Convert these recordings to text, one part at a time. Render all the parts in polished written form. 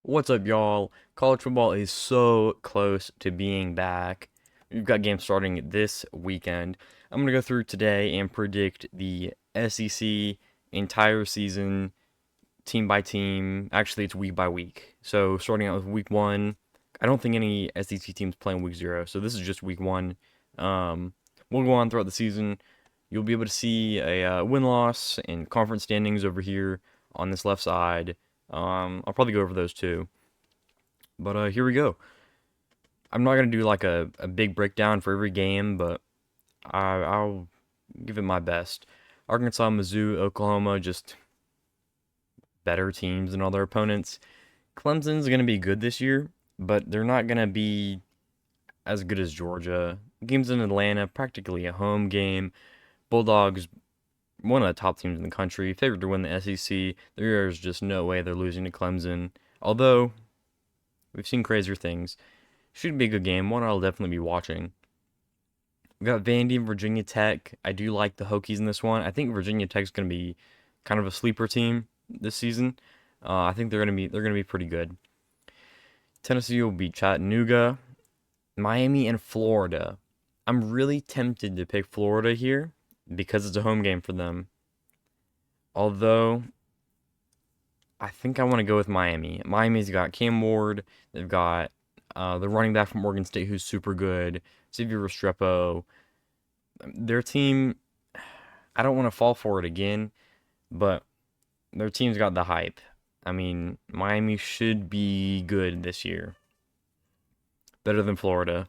What's up, y'all? College football is so close to being back. We've got games starting this weekend. I'm going to go through today and predict the SEC entire season, team by team. Actually, it's week by week. So, starting out with week one, I don't think any SEC teams playing week zero. So, this is just week one. Um, we'll go on throughout the season. You'll be able to see a win loss and conference standings over here on this left side. I'll probably go over those too. But here we go. I'm not gonna do like a big breakdown for every game, but I'll give it my best. Arkansas, Mizzou, Oklahoma, just better teams than all their opponents. Clemson's gonna be good this year, but they're not gonna be as good as Georgia. Games in Atlanta, practically a home game. Bulldogs, one of the top teams in the country, favored to win the SEC. There's just no way they're losing to Clemson. Although we've seen crazier things. Should be a good game. One I'll definitely be watching. We got Vandy and Virginia Tech. I do like the Hokies in this one. I think Virginia Tech's going to be kind of a sleeper team this season. I think they're gonna be pretty good. Tennessee will beat Chattanooga, Miami, and Florida. I'm really tempted to pick Florida here because it's a home game for them. Although I think I want to go with Miami. Miami's got Cam Ward. They've got the running back from Oregon State who's super good. Xavier Restrepo. Their team, I don't want to fall for it again, but their team's got the hype. I mean, Miami should be good this year. Better than Florida.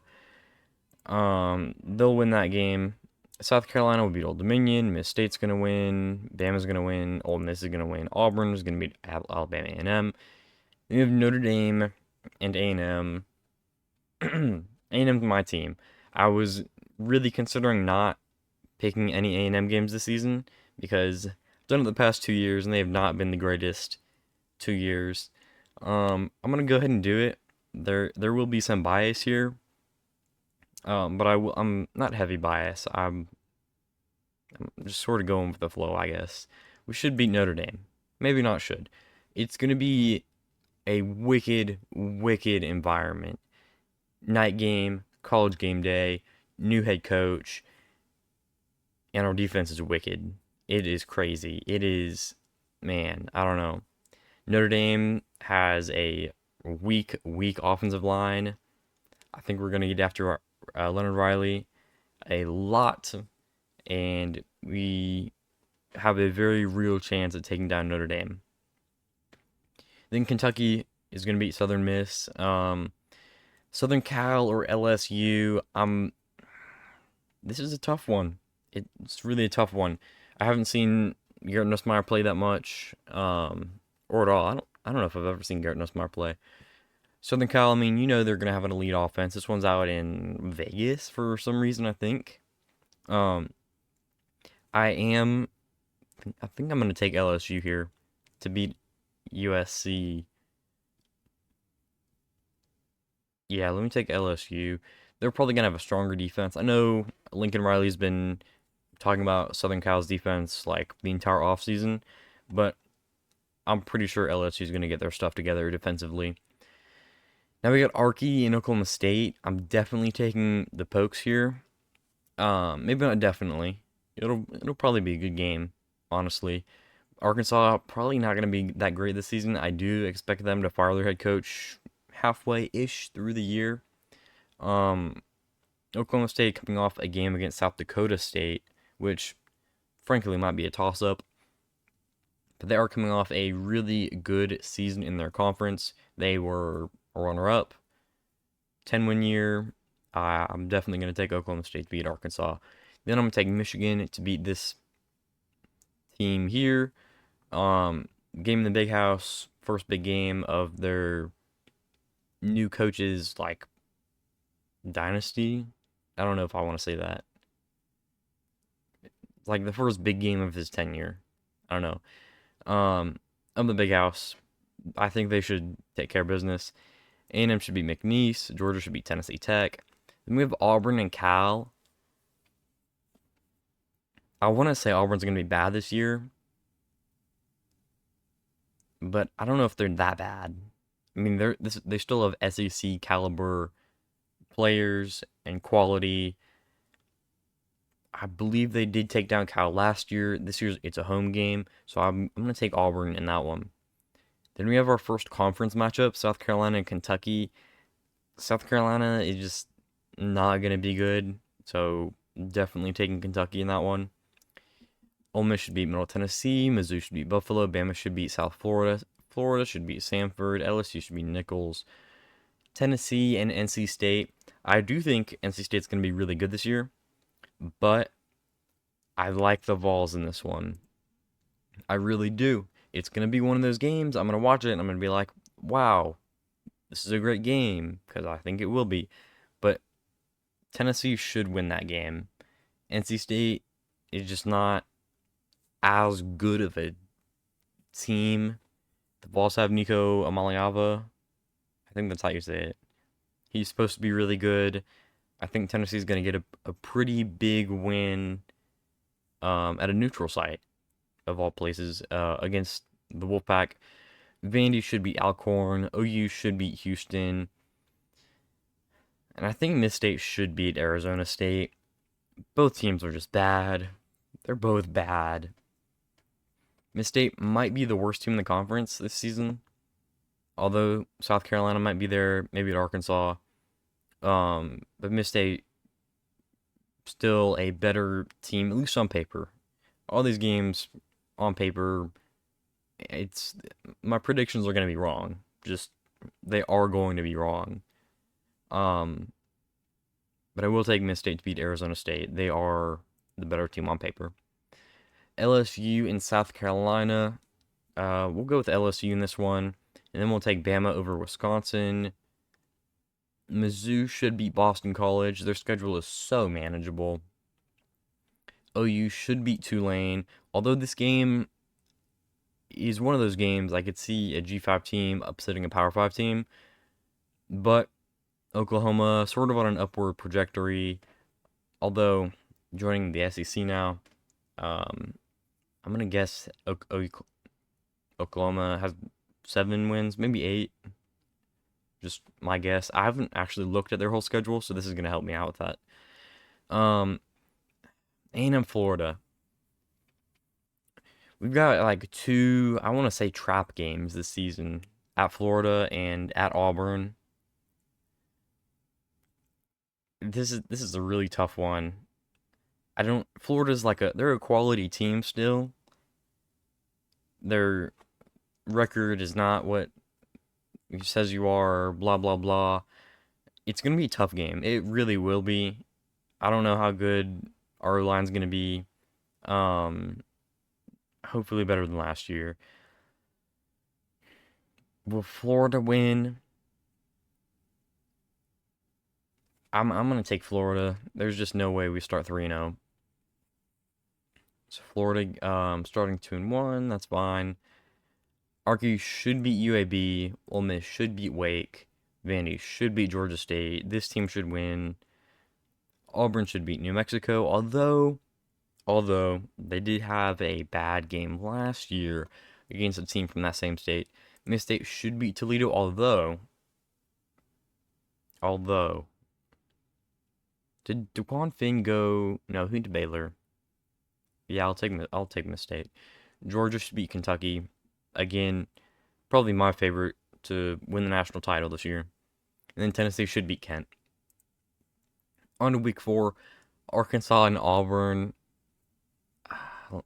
They'll win that game. South Carolina will beat Old Dominion. Miss State's gonna win. Bama's gonna win. Ole Miss is gonna win. Auburn is gonna beat Alabama A&M. Then you have Notre Dame and A&M. A&M's my team. I was really considering not picking any A&M games this season because I've done it the past 2 years and they have not been the greatest 2 years. I'm gonna go ahead and do it. There will be some bias here, but I'm not heavy bias. I'm just sort of going with the flow, I guess. We should beat Notre Dame. Maybe not should. It's gonna be a wicked, wicked environment. Night game, college game day, new head coach, and our defense is wicked. It is crazy. It is, man, I don't know. Notre Dame has a weak offensive line. I think we're going to get after Leonard Riley a lot, and we have a very real chance at taking down Notre Dame. Then Kentucky is going to beat Southern Miss. Southern Cal or LSU. This is a tough one. It's really a tough one. I haven't seen Garrett Nussmeier play that much, or at all. I don't know if I've ever seen Garrett Nussmeier play. Southern Cal, I mean, they're gonna have an elite offense. This one's out in Vegas for some reason, I think. Um, I am, I think I'm gonna take LSU here to beat USC. Yeah, let me take LSU. They're probably gonna have a stronger defense. I know Lincoln Riley's been talking about Southern Cal's defense like the entire offseason, but I'm pretty sure LSU is going to get their stuff together defensively. Now we got Arky in Oklahoma State. I'm definitely taking the Pokes here. Maybe not definitely. It'll probably be a good game, honestly. Arkansas probably not going to be that great this season. I do expect them to fire their head coach halfway-ish through the year. Um, Oklahoma State coming off a game against South Dakota State, which frankly might be a toss-up. But they are coming off a really good season in their conference. They were a runner-up, 10-win year. I'm definitely going to take Oklahoma State to beat Arkansas. Then I'm going to take Michigan to beat this team here. Game in the Big House, first big game of their new coach's like dynasty. I don't know if I want to say that. It's like the first big game of his tenure. I don't know. Of the Big House, I think they should take care of business. A&M should be McNeese. Georgia should be Tennessee Tech. Then we have Auburn and Cal. I want to say Auburn's going to be bad this year, but I don't know if they're that bad. I mean, they still have SEC caliber players and quality. I believe they did take down Cal last year. This year it's a home game, so I'm gonna take Auburn in that one. Then we have our first conference matchup: South Carolina and Kentucky. South Carolina is just not gonna be good, so definitely taking Kentucky in that one. Ole Miss should beat Middle Tennessee. Mizzou should beat Buffalo. Bama should beat South Florida. Florida should beat Samford. LSU should beat Nicholls. Tennessee and NC State. I do think NC State's going to be really good this year, but I like the Vols in this one. I really do. It's going to be one of those games. I'm going to watch it and I'm going to be like, wow, this is a great game, because I think it will be. But Tennessee should win that game. NC State is just not as good of a team. The Vols have Nico Amaliava. I think that's how you say it. He's supposed to be really good. I think Tennessee's going to get a pretty big win at a neutral site, of all places, against the Wolfpack. Vandy should beat Alcorn. OU should beat Houston. And I think Miss State should beat Arizona State. Both teams are just bad. They're both bad. Miss State might be the worst team in the conference this season, although South Carolina might be there, maybe at Arkansas. But Miss State still a better team, at least on paper. All these games on paper, it's my predictions are going to be wrong. Just they are going to be wrong. But I will take Miss State to beat Arizona State. They are the better team on paper. LSU in South Carolina. We'll go with LSU in this one, and then we'll take Bama over Wisconsin. Mizzou should beat Boston College. Their schedule is so manageable. OU should beat Tulane. Although this game is one of those games I could see a G5 team upsetting a Power 5 team. But Oklahoma sort of on an upward trajectory. Although joining the SEC now, I'm going to guess Oklahoma has 7 wins, maybe 8. Just my guess. I haven't actually looked at their whole schedule, so this is going to help me out with that. A&M Florida. We've got like 2, I want to say, trap games this season at Florida and at Auburn. This is a really tough one. Florida's they're a quality team still. Their record is not what it says you are, blah blah blah. It's gonna be a tough game. It really will be. I don't know how good our line's gonna be. Hopefully better than last year. Will Florida win? I'm gonna take Florida. There's just no way we start 3-0. So Florida starting 2-1, that's fine. Arky should beat UAB. Ole Miss should beat Wake. Vandy should beat Georgia State. This team should win. Auburn should beat New Mexico, although they did have a bad game last year against a team from that same state. Miss State should beat Toledo, although did DeQuan Finn go? No, who did Baylor? Yeah, I'll take Miss State. Georgia should beat Kentucky. Again, probably my favorite to win the national title this year. And then Tennessee should beat Kent. On to week 4, Arkansas and Auburn.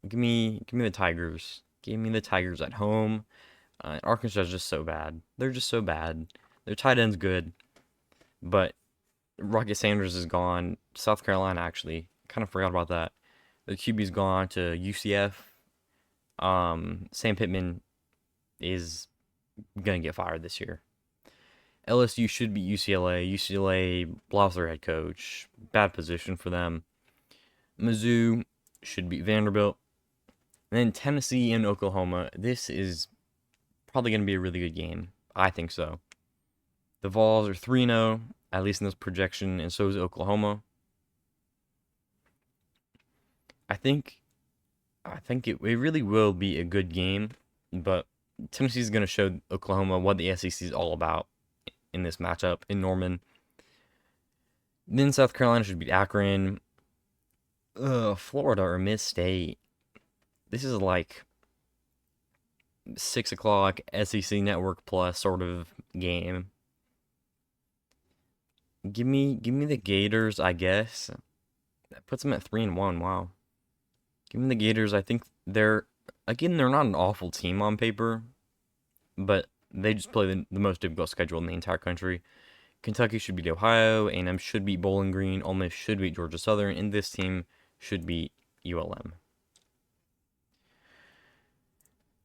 Give me the Tigers. Give me the Tigers at home. Arkansas is just so bad. They're just so bad. Their tight end's good, but Rocket Sanders is gone. South Carolina, actually, kind of forgot about that. The QB's gone to UCF. Sam Pittman is gonna get fired this year. LSU should beat UCLA. UCLA lost their head coach. Bad position for them. Mizzou should beat Vanderbilt. And then Tennessee and Oklahoma. This is probably going to be a really good game. I think so. The Vols are 3-0, at least in this projection, and so is Oklahoma. I think it really will be a good game, but Tennessee's going to show Oklahoma what the SEC is all about in this matchup in Norman. Then South Carolina should beat Akron. Florida or Miss State. This is like 6 o'clock SEC Network Plus sort of game. Give me the Gators, I guess. That puts them at 3-1. Wow. Give me the Gators. I think they're not an awful team on paper, but they just play the most difficult schedule in the entire country. Kentucky should beat Ohio, A&M should beat Bowling Green, Ole Miss should beat Georgia Southern, and this team should beat ULM.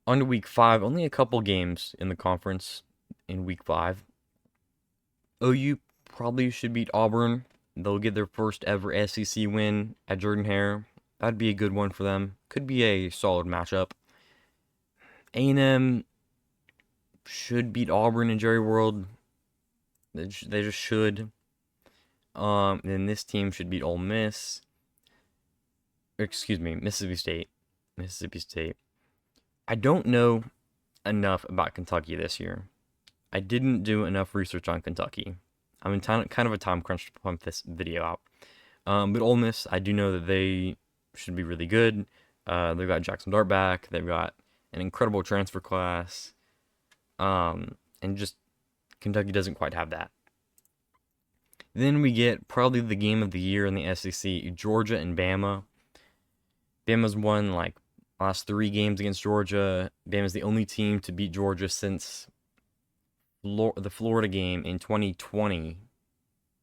On to week 5, only a couple games in the conference in week 5. OU probably should beat Auburn. They'll get their first ever SEC win at Jordan-Hare. That'd be a good one for them. Could be a solid matchup. A&M should beat Auburn in Jerry World. They just should. Then this team should beat Ole Miss. Excuse me, Mississippi State. Mississippi State. I don't know enough about Kentucky this year. I didn't do enough research on Kentucky. I'm in kind of a time crunch to pump this video out. But Ole Miss, I do know that they should be really good. They've got Jackson Dart back. They've got an incredible transfer class. And just Kentucky doesn't quite have that. Then we get probably the game of the year in the SEC, Georgia and Bama. Bama's won like last 3 games against Georgia. Bama's the only team to beat Georgia since the Florida game in 2020.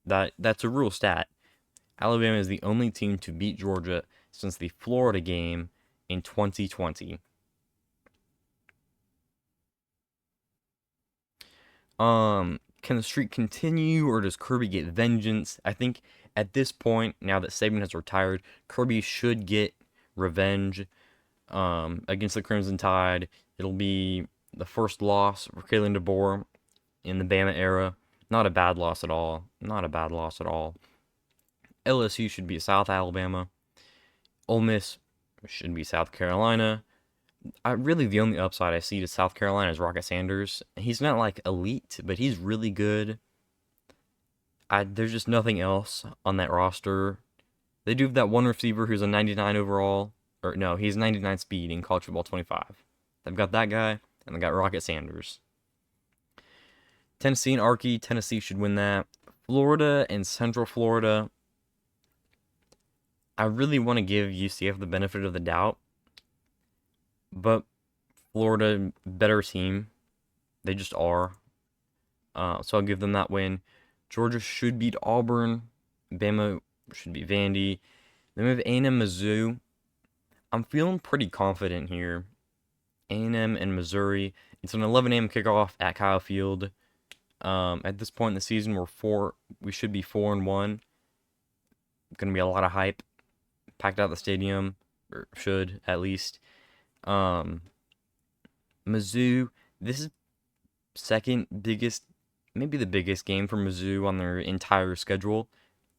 That's a real stat. Alabama is the only team to beat Georgia since the Florida game in 2020. Can the streak continue, or does Kirby get vengeance? I think at this point, now that Saban has retired, Kirby should get revenge against the Crimson Tide. It'll be the first loss for Kalen DeBoer in the Bama era. Not a bad loss at all. Not a bad loss at all. LSU should beat South Alabama. Ole Miss should beat South Carolina. Really, the only upside I see to South Carolina is Rocket Sanders. He's not like elite, but he's really good. There's just nothing else on that roster. They do have that one receiver who's a 99 overall. Or no, he's 99 speed in College Football 25. They've got that guy, and they got Rocket Sanders. Tennessee and Arky. Tennessee should win that. Florida and Central Florida. I really want to give UCF the benefit of the doubt. But Florida, better team. They just are. So I'll give them that win. Georgia should beat Auburn. Bama should beat Vandy. Then we have A&M Mizzou. I'm feeling pretty confident here. A&M and Missouri. It's an 11 a.m. kickoff at Kyle Field. At this point in the season, we should be 4-1. Gonna be a lot of hype. Packed out the stadium, or should at least. Mizzou, this is second biggest, maybe the biggest game for Mizzou on their entire schedule.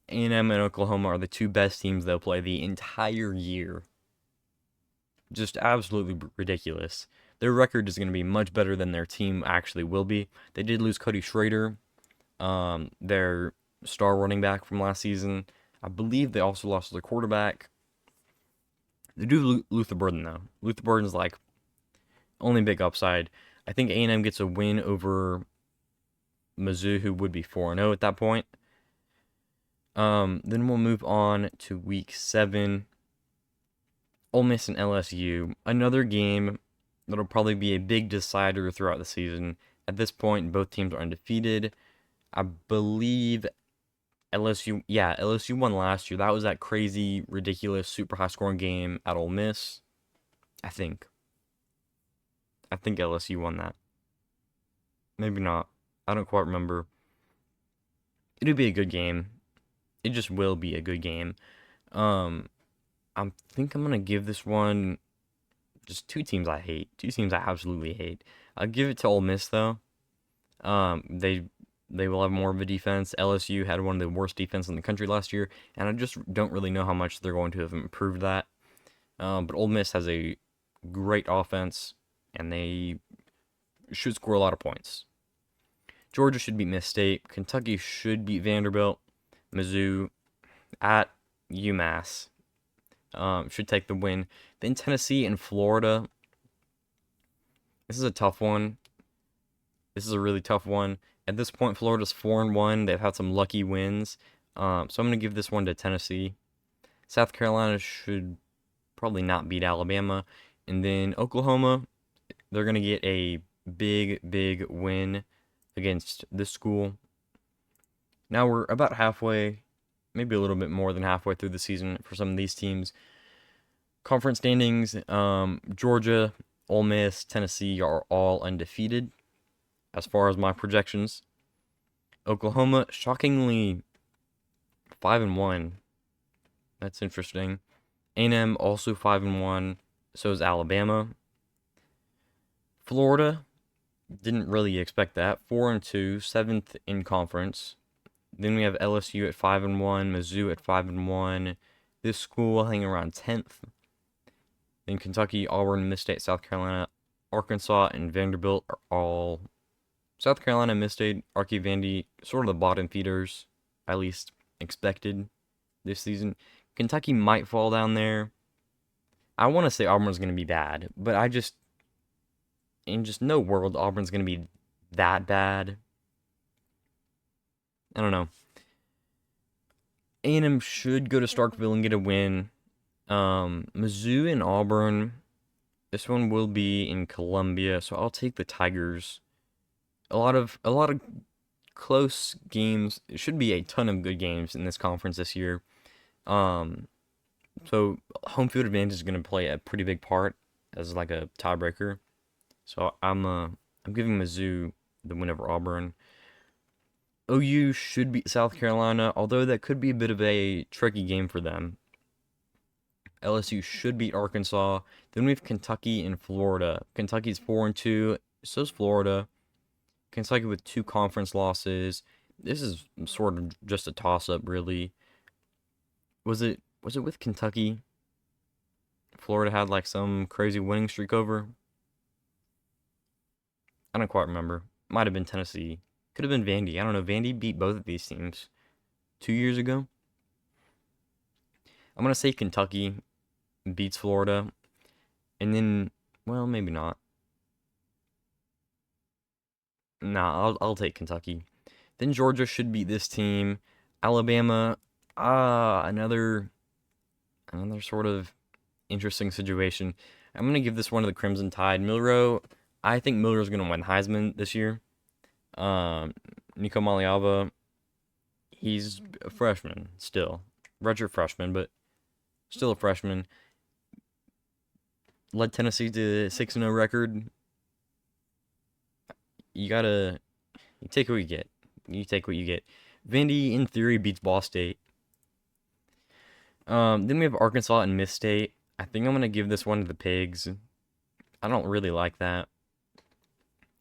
A&M and Oklahoma are the 2 best teams they'll play the entire year. Just absolutely ridiculous. Their record is going to be much better than their team actually will be. They did lose Cody Schrader, their star running back from last season. I believe they also lost their quarterback. They do Luther Burden, though. Luther Burden's like only big upside. I think A&M gets a win over Mizzou, who would be 4-0 at that point. Then we'll move on to week 7. Ole Miss and LSU. Another game that'll probably be a big decider throughout the season. At this point, both teams are undefeated. I believe LSU won last year. That was that crazy, ridiculous, super high-scoring game at Ole Miss. I think LSU won that. Maybe not. I don't quite remember. It'll be a good game. It just will be a good game. I think I'm going to give this one just 2 teams I hate. 2 teams I absolutely hate. I'll give it to Ole Miss, though. They will have more of a defense. LSU had one of the worst defenses in the country last year, and I just don't really know how much they're going to have improved that. But Ole Miss has a great offense, and they should score a lot of points. Georgia should beat Miss State. Kentucky should beat Vanderbilt. Mizzou at UMass should take the win. Then Tennessee and Florida. This is a tough one. This is a really tough one. At this point, Florida's 4-1. They've had some lucky wins. So I'm going to give this one to Tennessee. South Carolina should probably not beat Alabama. And then Oklahoma, they're going to get a big win against this school. Now we're about halfway, maybe a little bit more than halfway through the season for some of these teams. Conference standings, Georgia, Ole Miss, Tennessee are all undefeated as far as my projections. Oklahoma, shockingly, 5-1. That's interesting. A&M also 5-1. So is Alabama. Florida, didn't really expect that. 4-2, 7th in conference. Then we have LSU at 5-1, Mizzou at 5-1. This school hanging around 10th. Then Kentucky, Auburn, Miss State, South Carolina, Arkansas, and Vanderbilt are all. South Carolina, Miss State, Archie Vandy, sort of the bottom feeders, at least expected this season. Kentucky might fall down there. I want to say Auburn's going to be bad, but in just no world, Auburn's going to be that bad. I don't know. A&M should go to Starkville and get a win. Mizzou and Auburn. This one will be in Columbia, so I'll take the Tigers. A lot of close games. It should be a ton of good games in this conference this year. So home field advantage is going to play a pretty big part as like a tiebreaker. So I'm giving Mizzou the win over Auburn. OU should beat South Carolina, although that could be a bit of a tricky game for them. LSU should beat Arkansas. Then we have Kentucky and Florida. Kentucky's 4-2, so is Florida. Kentucky with 2 conference losses. This is sort of just a toss-up, really. Was it with Kentucky? Florida had like some crazy winning streak over. I don't quite remember. Might have been Tennessee. Could have been Vandy. I don't know. Vandy beat both of these teams 2 years ago. I'm going to say Kentucky beats Florida. And then, well, maybe not. Nah, I'll take Kentucky. Then Georgia should beat this team. Alabama, another sort of interesting situation. I'm going to give this one to the Crimson Tide. I think Milroe's going to win Heisman this year. Nico Maliaba, he's a freshman still. Redshirt freshman, but still a freshman. Led Tennessee to 6-0 record. You take what you get. You take what you get. Vandy, in theory, beats Ball State. Then we have Arkansas and Miss State. I think I'm going to give this one to the Pigs. I don't really like that.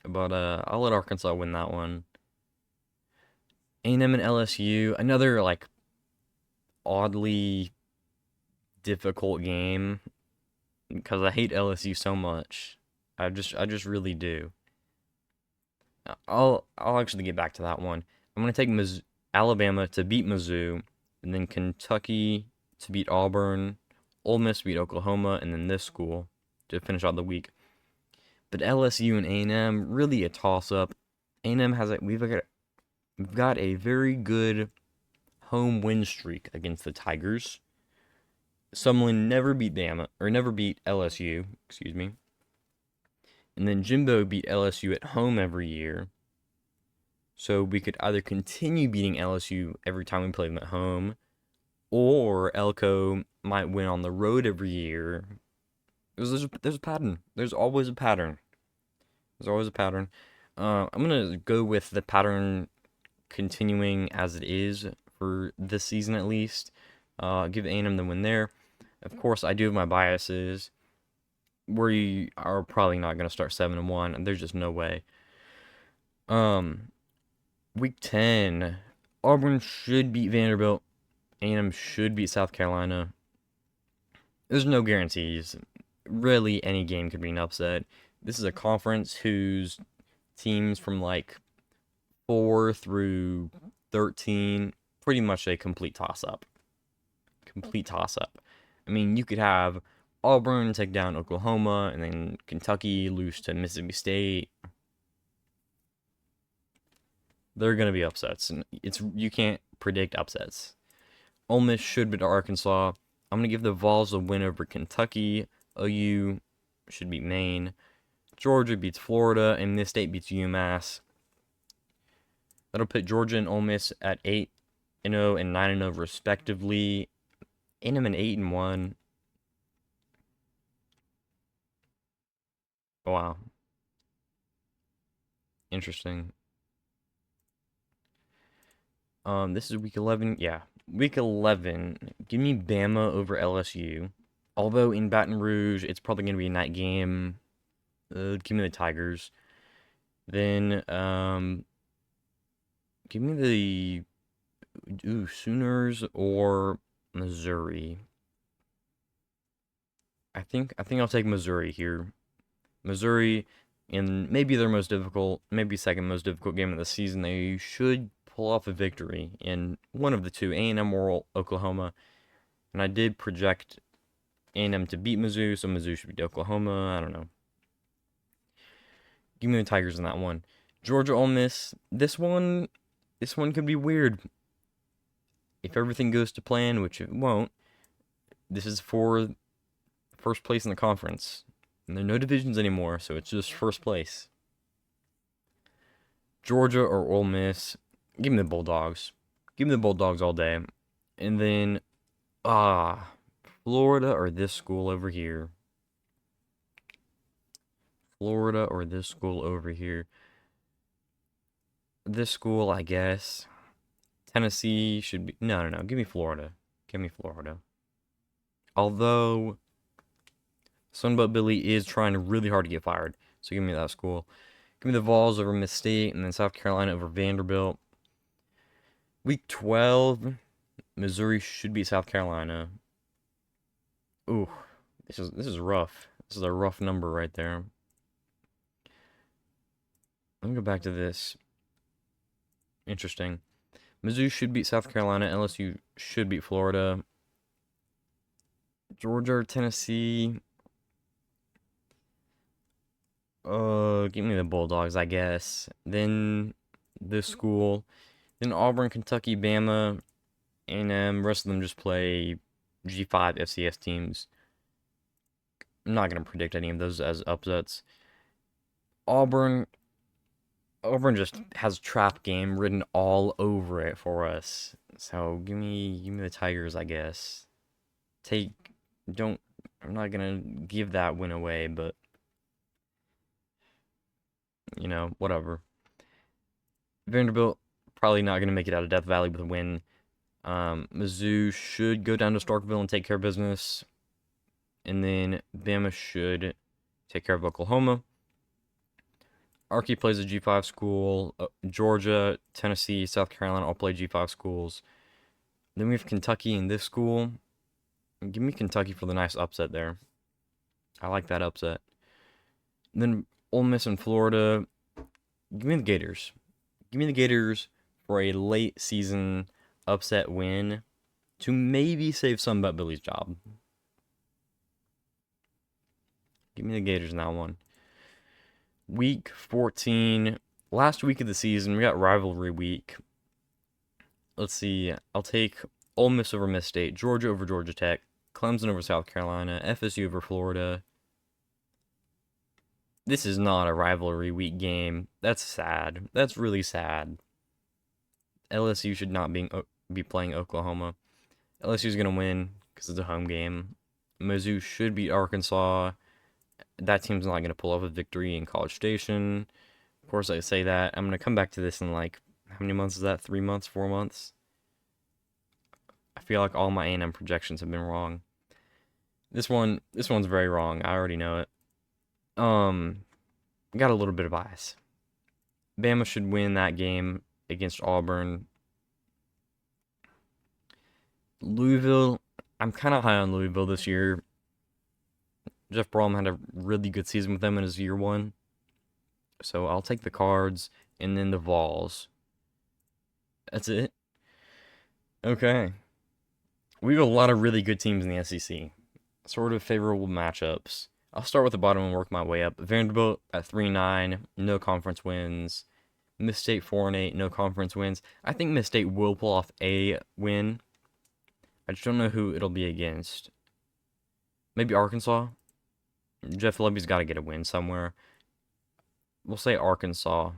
But I'll let Arkansas win that one. A&M and LSU, another like oddly difficult game because I hate LSU so much. I just really do. I'll actually get back to that one. I'm gonna take Alabama to beat Mizzou, and then Kentucky to beat Auburn, Ole Miss to beat Oklahoma, and then this school to finish out the week. But LSU and A&M, really a toss-up. A&M has we've got a very good home win streak against the Tigers. Sumlin never beat LSU, excuse me. And then Jimbo beat LSU at home every year. So we could either continue beating LSU every time we play them at home, or Elko might win on the road every year. There's a pattern. There's always a pattern. I'm going to go with the pattern continuing as it is for this season at least. Give A&M the win there. Of course, I do have my biases. We are probably not going to start 7-1, and there's just no way. Week 10, Auburn should beat Vanderbilt. A&M should beat South Carolina. There's no guarantees. Really, any game could be an upset. This is a conference whose teams from like 4 through 13, pretty much a complete toss-up. Complete toss-up. I mean, you could have Auburn take down Oklahoma, and then Kentucky lose to Mississippi State. They're going to be upsets, and you can't predict upsets. Ole Miss should beat Arkansas. I'm going to give the Vols a win over Kentucky. OU should beat Maine. Georgia beats Florida, and Miss State beats UMass. That'll put Georgia and Ole Miss at 8-0 and 9-0 respectively. A&M and 8-1. Wow. Interesting. This is week 11. Yeah, week 11. Give me Bama over LSU. Although in Baton Rouge, it's probably going to be a night game. Give me the Tigers. Then, give me the Sooners or Missouri. I think I'll take Missouri here. Missouri, in maybe their most difficult, maybe second most difficult game of the season, they should pull off a victory in one of the two, A&M or Oklahoma. And I did project A&M to beat Mizzou, so Mizzou should beat Oklahoma. I don't know. Give me the Tigers in that one. Georgia, Ole Miss. This one could be weird. If everything goes to plan, which it won't, this is for first place in the conference. And there are no divisions anymore, so it's just first place. Georgia or Ole Miss. Give me the Bulldogs. Give me the Bulldogs all day. And then, Florida or this school over here. Florida or this school over here. This school, I guess. Tennessee should be... No. Give me Florida. Give me Florida. Although, Sunbelt Billy is trying really hard to get fired. So give me that school. Give me the Vols over Miss State, and then South Carolina over Vanderbilt. Week 12, Missouri should beat South Carolina. Ooh, this is rough. This is a rough number right there. Let me go back to this. Interesting. Mizzou should beat South Carolina. LSU should beat Florida. Georgia or Tennessee. Give me the Bulldogs, I guess. Then this school. Then Auburn, Kentucky, Bama, and rest of them just play G5 FCS teams. I'm not going to predict any of those as upsets. Auburn just has trap game written all over it for us. So give me the Tigers, I guess. I'm not going to give that win away, but whatever. Vanderbilt probably not going to make it out of Death Valley with a win. Mizzou should go down to Starkville and take care of business. And then Bama should take care of Oklahoma. Archie plays a G5 school. Georgia, Tennessee, South Carolina all play G5 schools. Then we have Kentucky in this school. Give me Kentucky for the nice upset there. I like that upset. And then Ole Miss and Florida. Give me the Gators. Give me the Gators for a late season upset win to maybe save Sunbelt Billy's job. Give me the Gators in that one. Week 14, last week of the season, we got rivalry week. Let's see, I'll take Ole Miss over Miss State, Georgia over Georgia Tech, Clemson over South Carolina, FSU over Florida. This is not a rivalry week game. That's sad. That's really sad. LSU should not be playing Oklahoma. LSU's going to win because it's a home game. Mizzou should beat Arkansas. That team's not going to pull off a victory in College Station. Of course, I say that. I'm going to come back to this in how many months is that? 3 months? 4 months? I feel like all my A&M projections have been wrong. This one's very wrong. I already know it. Got a little bit of bias. Bama should win that game against Auburn. Louisville, I'm kind of high on Louisville this year. Jeff Brom had a really good season with them in his year one. So I'll take the Cards and then the Vols. That's it. Okay. We have a lot of really good teams in the SEC. Sort of favorable matchups. I'll start with the bottom and work my way up. Vanderbilt at 3-9, no conference wins. Miss State 4-8, no conference wins. I think Miss State will pull off a win. I just don't know who it'll be against. Maybe Arkansas. Jeff Lebby's got to get a win somewhere. We'll say Arkansas.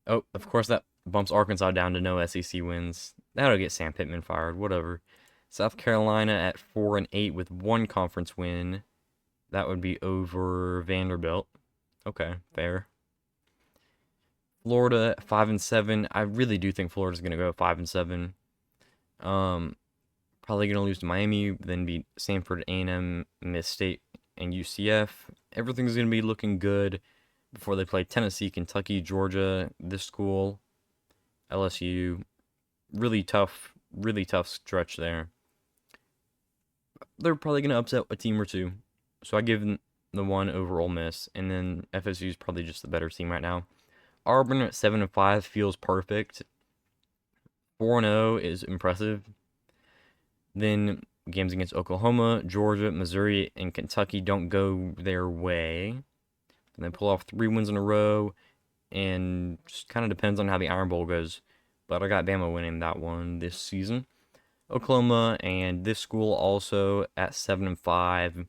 Oh, of course that bumps Arkansas down to no SEC wins. That'll get Sam Pittman fired. Whatever. South Carolina at 4-8 with one conference win. That would be over Vanderbilt. Okay, fair. Florida 5-7. I really do think Florida's gonna go 5-7. Probably gonna lose to Miami, then beat Sanford, A&M, Miss State, and UCF. Everything's gonna be looking good before they play Tennessee, Kentucky, Georgia, this school, LSU. Really tough stretch there. They're probably gonna upset a team or two, so I give them the one over Ole Miss, and then FSU is probably just the better team right now. Auburn at 7-5 feels perfect. 4-0 is impressive. Then games against Oklahoma, Georgia, Missouri, and Kentucky don't go their way. And they pull off 3 wins in a row, and just kind of depends on how the Iron Bowl goes. But I got Bama winning that one this season. Oklahoma and this school also at 7-5.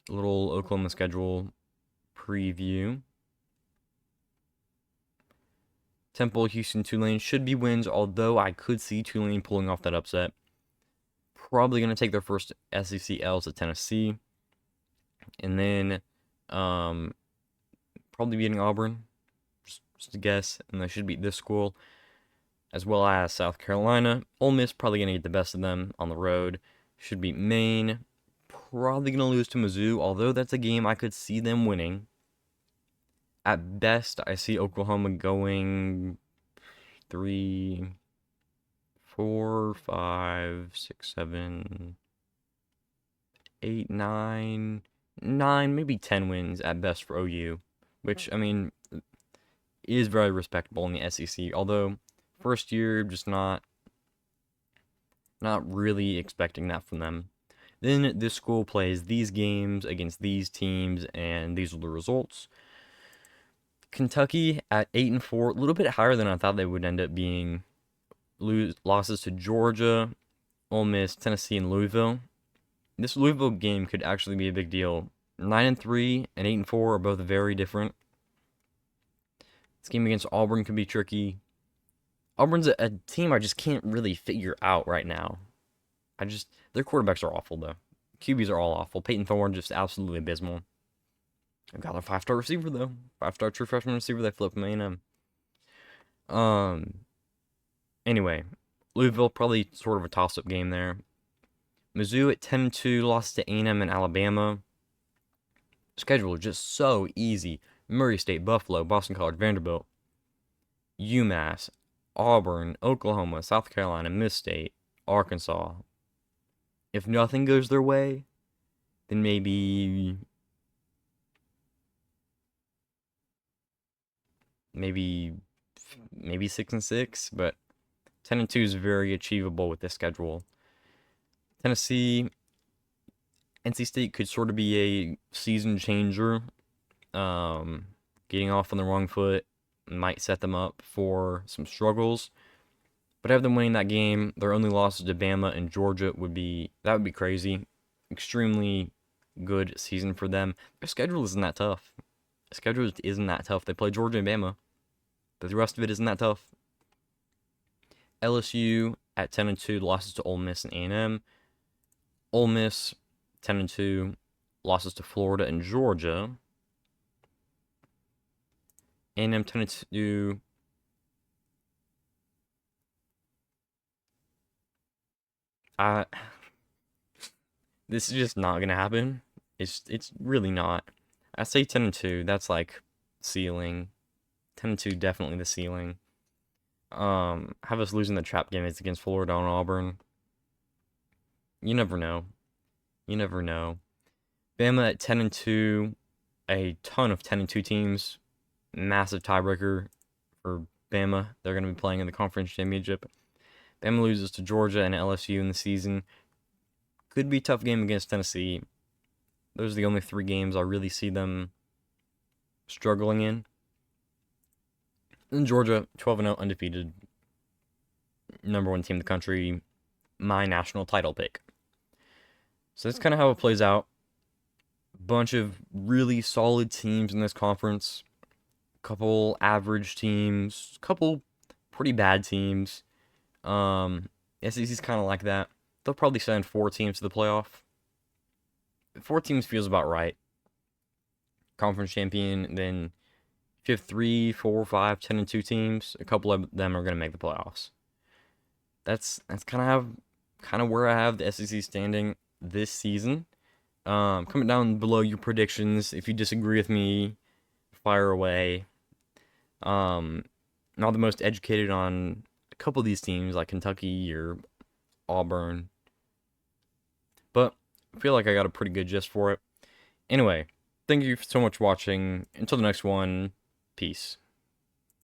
Little Oklahoma schedule preview. Temple, Houston, Tulane should be wins, although I could see Tulane pulling off that upset. Probably going to take their first SEC L to Tennessee. And then probably beating Auburn, just a guess. And they should beat this school, as well as South Carolina. Ole Miss probably going to get the best of them on the road. Should beat Maine. Probably going to lose to Mizzou, although that's a game I could see them winning. At best, I see Oklahoma going 3, 4, 5, 6, 7, 8, 9, maybe 10 wins at best for OU, which, I mean, is very respectable in the SEC, although first year, just not really expecting that from them. Then this school plays these games against these teams, and these are the results. Kentucky at 8-4, a little bit higher than I thought they would end up being. Losses to Georgia, Ole Miss, Tennessee, and Louisville. This Louisville game could actually be a big deal. 9-3 and 8-4 are both very different. This game against Auburn could be tricky. Auburn's a team I just can't really figure out right now. Their quarterbacks are awful though. QBs are all awful. Peyton Thorne just absolutely abysmal. I've got a 5-star receiver though. 5-star true freshman receiver they flipped from A&M. Anyway, Louisville probably sort of a toss-up game there. Mizzou at 10-2 lost to A&M and Alabama. Schedule is just so easy. Murray State, Buffalo, Boston College, Vanderbilt, UMass, Auburn, Oklahoma, South Carolina, Miss State, Arkansas. If nothing goes their way, then maybe 6-6, but 10-2 is very achievable with this schedule. Tennessee, NC State could sort of be a season changer. Getting off on the wrong foot might set them up for some struggles. But I have them winning that game. Their only losses to Bama and Georgia would be crazy. Extremely good season for them. Their schedule isn't that tough. They play Georgia and Bama, but the rest of it isn't that tough. LSU at 10-2 losses to Ole Miss and A&M. Ole Miss 10-2 losses to Florida and Georgia. A&M 10-2. This is just not gonna happen. It's really not. I say 10-2. That's like ceiling. 10-2 definitely the ceiling. Have us losing the trap game is against Florida and Auburn. You never know. Bama at 10-2 a ton of 10-2 teams. Massive tiebreaker for Bama. They're going to be playing in the conference championship. Bama loses to Georgia and LSU in the season. Could be a tough game against Tennessee. Those are the only 3 games I really see them struggling in. And Georgia, 12-0, undefeated. Number 1 team in the country. My national title pick. So that's kind of how it plays out. Bunch of really solid teams in this conference. Couple average teams. Couple pretty bad teams. SEC's kind of like that. They'll probably send 4 teams to the playoff. 4 teams feels about right. Conference champion, then if you have 3, 4, 5, 10-2 teams, a couple of them are going to make the playoffs. That's kind of where I have the SEC standing this season. Comment down below your predictions. If you disagree with me, fire away. Not the most educated on a couple of these teams like Kentucky or Auburn, but I feel like I got a pretty good gist for it. Anyway, thank you so much for watching. Until the next one, peace.